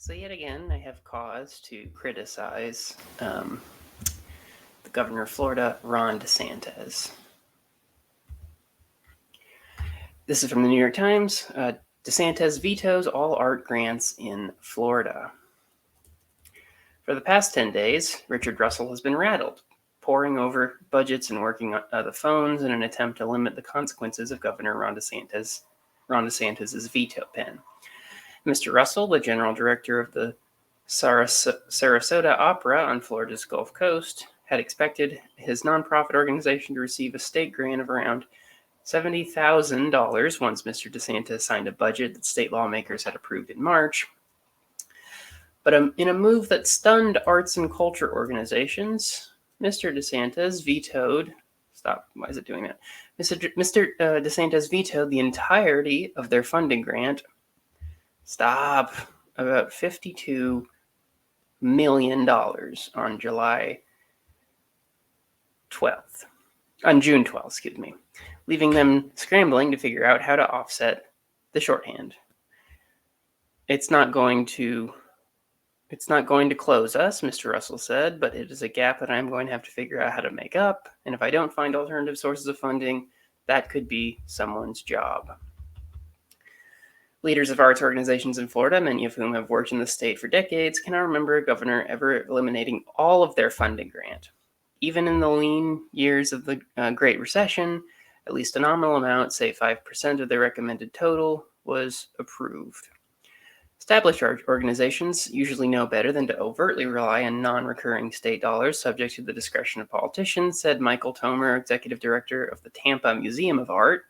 So yet again, I have cause to criticize the governor of Florida, Ron DeSantis. This is from the New York Times. DeSantis vetoes all art grants in Florida. For the past 10 days, Richard Russell has been rattled, poring over budgets and working on the phones in an attempt to limit the consequences of Governor Ron DeSantis' veto pen. Mr. Russell, the general director of the Sarasota Opera on Florida's Gulf Coast, had expected his nonprofit organization to receive a state grant of around $70,000 once Mr. DeSantis signed a budget that state lawmakers had approved in March. But in a move that stunned arts and culture organizations, Mr. DeSantis vetoed. Stop. Why is it doing that? Mr. DeSantis vetoed the entirety of their funding grant. Stop. About $52 million on June 12th, leaving them scrambling to figure out how to offset the shorthand. It's not going to close us, Mr. Russell said, but it is a gap that I'm going to have to figure out how to make up, and if I don't find alternative sources of funding, that could be someone's job. Leaders of arts organizations in Florida, many of whom have worked in the state for decades, cannot remember a governor ever eliminating all of their funding grant. Even in the lean years of the Great Recession, at least a nominal amount, say 5% of their recommended total, was approved. Established art organizations usually know better than to overtly rely on non-recurring state dollars subject to the discretion of politicians, said Michael Tomer, executive director of the Tampa Museum of Art.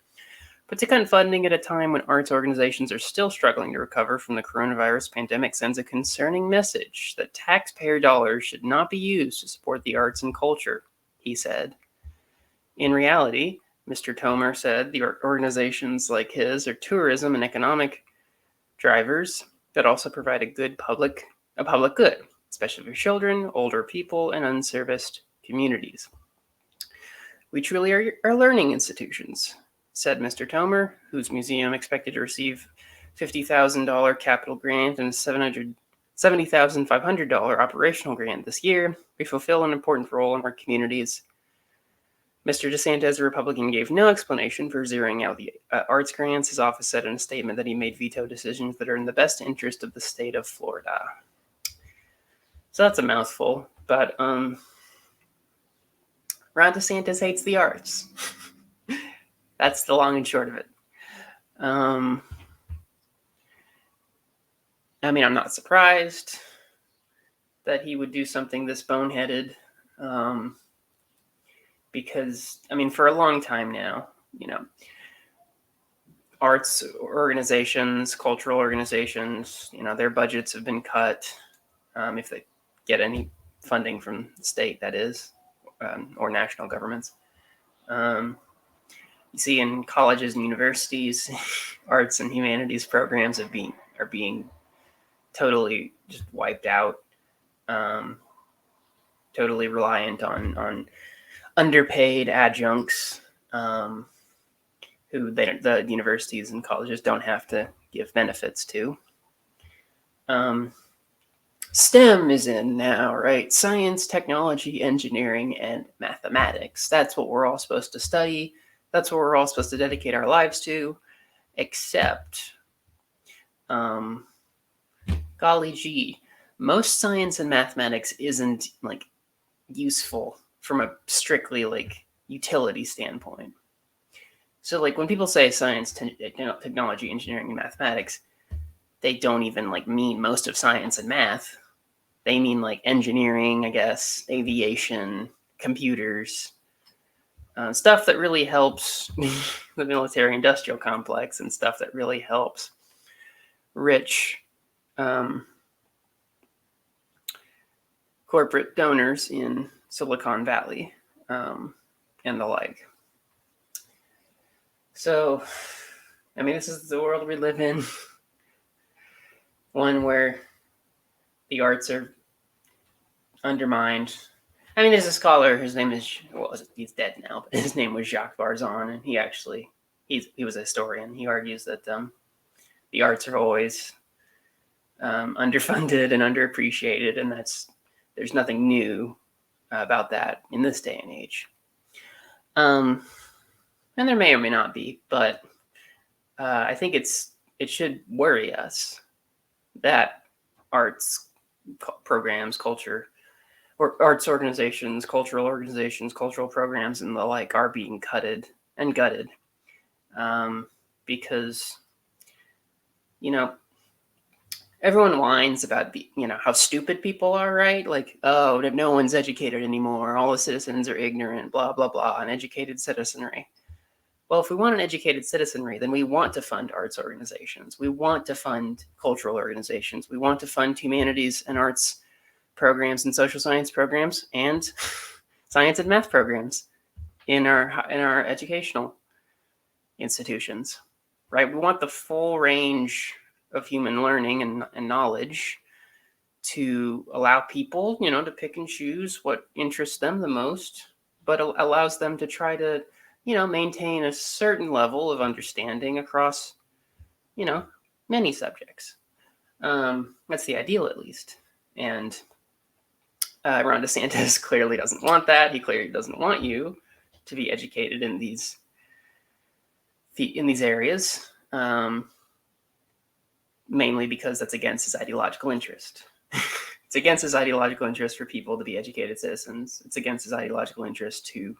But to cut funding at a time when arts organizations are still struggling to recover from the coronavirus pandemic sends a concerning message that taxpayer dollars should not be used to support the arts and culture, he said. In reality, Mr. Tomer said the organizations like his are tourism and economic drivers that also provide a public good, especially for children, older people, and unserviced communities. We truly are learning institutions, said Mr. Tomer, whose museum expected to receive $50,000 capital grant and $70,500 operational grant this year. We fulfill an important role in our communities. Mr. DeSantis, a Republican, gave no explanation for zeroing out the arts grants. His office said in a statement that he made veto decisions that are in the best interest of the state of Florida. So that's a mouthful, but Ron DeSantis hates the arts. That's the long and short of it. I'm not surprised that he would do something this boneheaded, because, for a long time now, arts organizations, cultural organizations, their budgets have been cut, if they get any funding from the state, that is, or national governments. You see in colleges and universities, arts and humanities programs are being totally just wiped out, totally reliant on underpaid adjuncts who the universities and colleges don't have to give benefits to. STEM is in now, right? Science, technology, engineering, and mathematics. That's what we're all supposed to study. That's what we're all supposed to dedicate our lives to, except, golly gee, most science and mathematics isn't, useful from a strictly, utility standpoint. So, when people say science, technology, engineering, and mathematics, they don't even, mean most of science and math. They mean, engineering, I guess, aviation, computers, stuff that really helps the military-industrial complex and stuff that really helps rich corporate donors in Silicon Valley and the like. So, this is the world we live in. One where the arts are undermined. There's a scholar, his name is, he's dead now, but his name was Jacques Barzon, and he was a historian. He argues that the arts are always underfunded and underappreciated, and there's nothing new about that in this day and age. And there may or may not be, but I think it should worry us that arts programs, culture, or arts organizations, cultural programs, and the like are being cutted and gutted, because everyone whines about how stupid people are, right? Like, oh, no one's educated anymore. All the citizens are ignorant, blah, blah, blah, uneducated citizenry. Well, if we want an educated citizenry, then we want to fund arts organizations. We want to fund cultural organizations. We want to fund humanities and arts programs and social science programs and science and math programs in our educational institutions, right? We want the full range of human learning and knowledge to allow people, to pick and choose what interests them the most, but allows them to try to, maintain a certain level of understanding across, many subjects. That's the ideal, at least. And Ron DeSantis clearly doesn't want that. He clearly doesn't want you to be educated in these areas. Mainly because that's against his ideological interest. It's against his ideological interest for people to be educated citizens. It's against his ideological interest to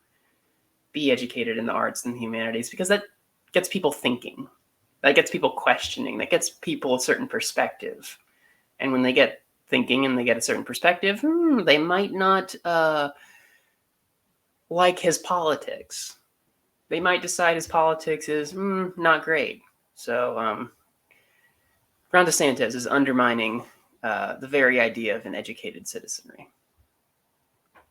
be educated in the arts and humanities, because that gets people thinking. That gets people questioning. That gets people a certain perspective. And when they get thinking and they get a certain perspective, they might not like his politics. They might decide his politics is not great. So Ron DeSantis is undermining the very idea of an educated citizenry.